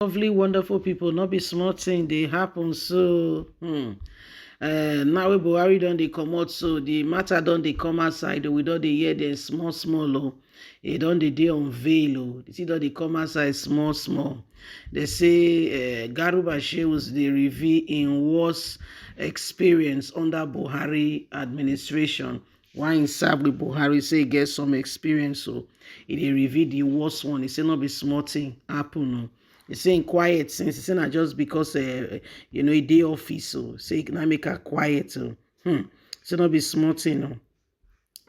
Lovely, wonderful people, not be small thing, they happen. So now wey Buhari don dey comot, so the matter don dey come outside. We don dey hear dem small small. E don dey unveil. The thing don dey come outside small small. They say Garba Shehu dey reveal im worst experience under Buhari administration. Why im serve with Buhari, say e get some experience, so e dey reveal the worst one. E say no be small thing happen. He say quiet since. He say na just because e dey office, so say na make her quiet. Say no be small thing.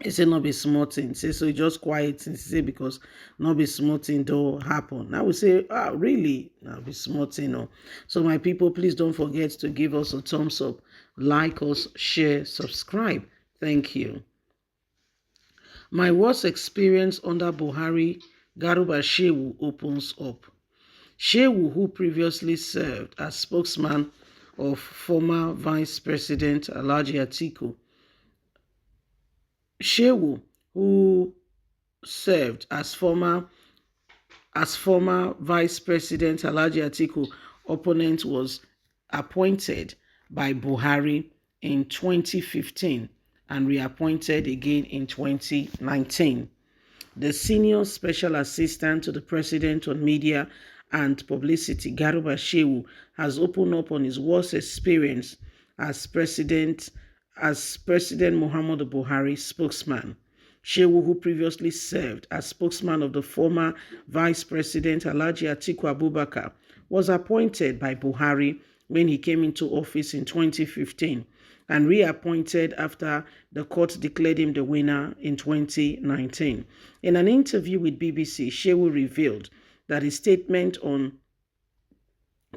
He say no be small thing. Say so he just quiet since. He say because no be small thing don't happen. Now we say, really? No be small thing. No. So my people, please don't forget to give us a thumbs up, like us, share, subscribe. Thank you. My worst experience under Buhari, Garba Shehu opens up. Shehu, who previously served as spokesman of former Vice President Alhaji Atiku. Shehu, who served as former Vice President Alhaji Atiku opponent, was appointed by Buhari in 2015 and reappointed again in 2019. The senior special assistant to the president on media and publicity, Garba Shehu, has opened up on his worst experience as President Muhammadu Buhari spokesman. Shehu, who previously served as spokesman of the former Vice President Alhaji Atiku Abubakar, was appointed by Buhari when he came into office in 2015 and reappointed after the court declared him the winner in 2019. In an interview with BBC, Shehu revealed that his statement on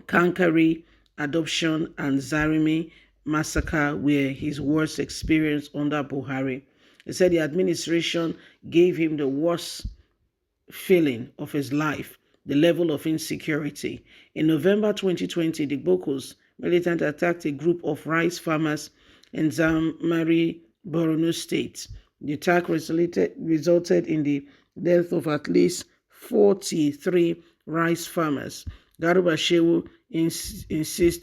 Kankari adoption and Zarimi massacre were his worst experience under Buhari. He said the administration gave him the worst feeling of his life, the level of insecurity. In November 2020, the Bokos militant attacked a group of rice farmers in Zamari, Borno State. The attack resulted in the death of at least 43 rice farmers. Garba Shehu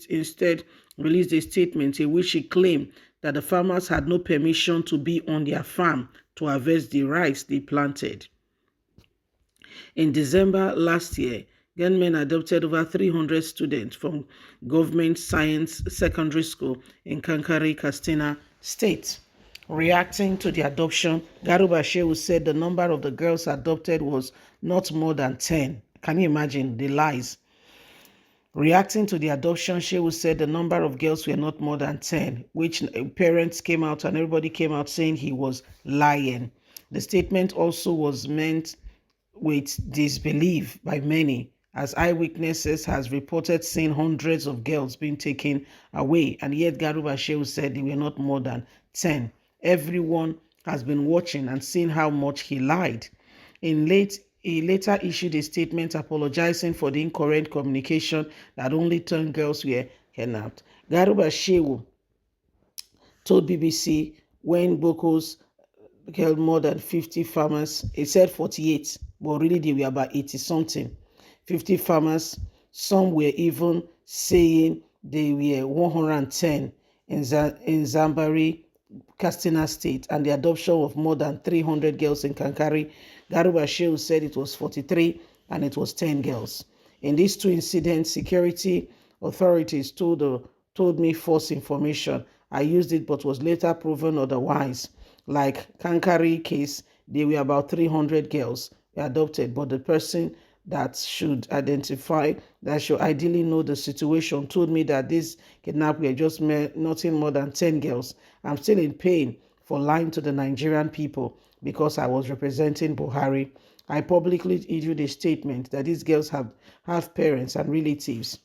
instead released a statement in which he claimed that the farmers had no permission to be on their farm to harvest the rice they planted. In December last year, gunmen adopted over 300 students from Government Science Secondary School in Kankari, Katsina State. Reacting to the adoption, Garba Shehu said the number of the girls adopted was not more than 10. Can you imagine the lies? Reacting to the adoption, Shehu said the number of girls were not more than 10, which parents came out and everybody came out saying he was lying. The statement also was meant with disbelief by many, as eyewitnesses has reported seeing hundreds of girls being taken away, and yet Garba Shehu said they were not more than 10. Everyone has been watching and seen how much he lied. He later issued a statement apologizing for the incorrect communication that only 10 girls were kidnapped. Garba Shehu told BBC when Bokos killed more than 50 farmers, he said 48, but really they were about 80 something. 50 farmers, some were even saying they were 110 in Zambari, Katsina State, and the adoption of more than 300 girls in Kankari. Garba Shehu said it was 43 and it was 10 girls. In these two incidents, security authorities told me false information. I used it but was later proven otherwise. Like Kankari case, there were about 300 girls adopted, but the person that should ideally know the situation told me that this kidnap were just nothing more than 10 girls. I'm still in pain for lying to the Nigerian people because I was representing Buhari. I publicly issued a statement that these girls have parents and relatives.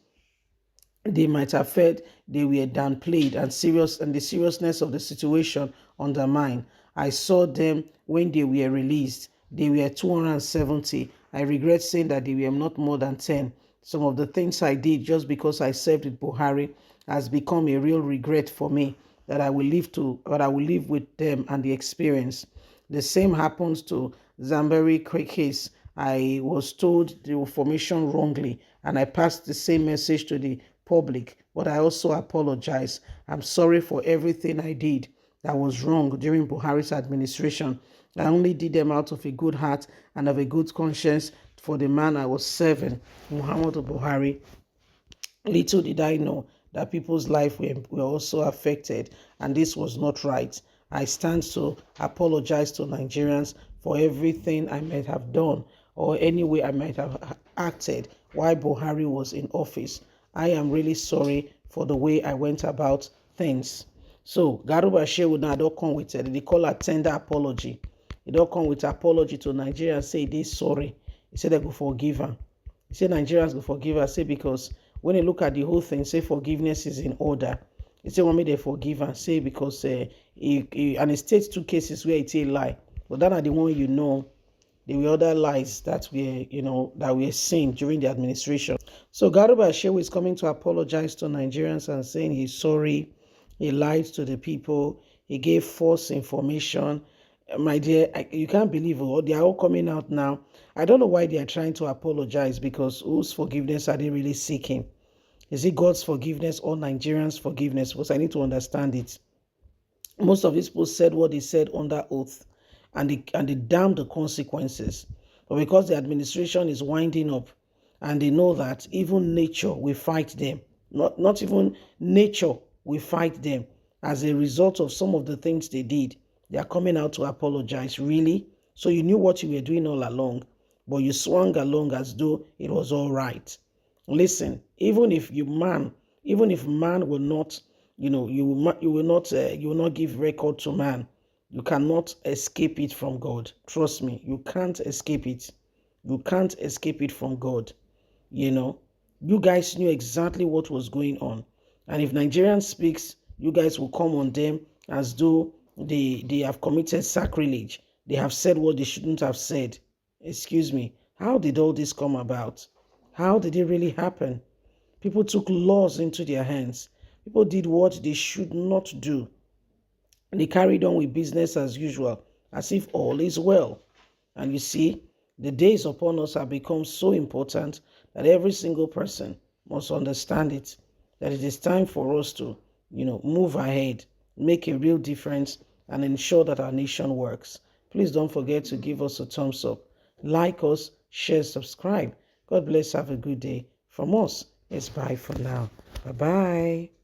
They might have felt they were downplayed and the seriousness of the situation undermined. I saw them when they were released. They were 270. I regret saying that they were not more than 10. Some of the things I did just because I served with Buhari has become a real regret for me that I will live with them and the experience. The same happens to Zambari case I was told the information wrongly, and I passed the same message to the public, but I also apologize. I'm sorry for everything I did that was wrong during Buhari's administration. I only did them out of a good heart and of a good conscience for the man I was serving, Muhammadu Buhari. Little did I know that people's lives were also affected, and this was not right. I stand to apologize to Nigerians for everything I might have done or any way I might have acted while Buhari was in office. I am really sorry for the way I went about things. So, Garba Shehu now don't come with it. They call a tender apology. He don't come with apology to Nigerians, say they sorry. He said they go forgive him. He said Nigerians go forgive us, say because when you look at the whole thing, say forgiveness is in order. He said want me they forgive and say because and it states two cases where it's a lie. But that are the one you know. There were other lies that were seen during the administration. So Garba Shehu is coming to apologize to Nigerians and saying he's sorry. He lied to the people. He gave false information. My dear, you can't believe it. They are all coming out now. I don't know why they are trying to apologize, because whose forgiveness are they really seeking? Is it God's forgiveness or Nigerians' forgiveness? Because I need to understand it. Most of these people said what they said under oath, and they damn the consequences. But because the administration is winding up, and they know that even nature will fight them, not even nature will fight them as a result of some of the things they did. They are coming out to apologize. Really? So you knew what you were doing all along, but you swung along as though it was all right. Listen, even if man will not, you will not give record to man. You cannot escape it from God. Trust me, you can't escape it. You can't escape it from God. You guys knew exactly what was going on. And if Nigerian speaks, you guys will come on them as though they have committed sacrilege. They have said what they shouldn't have said. Excuse me. How did all this come about? How did it really happen? People took laws into their hands. People did what they should not do. They carried on with business as usual, as if all is well. And you see, the days upon us have become so important that every single person must understand it, that it is time for us to, move ahead, make a real difference, and ensure that our nation works. Please don't forget to give us a thumbs up, like us, share, subscribe. God bless. Have a good day. From us, it's bye for now. Bye-bye.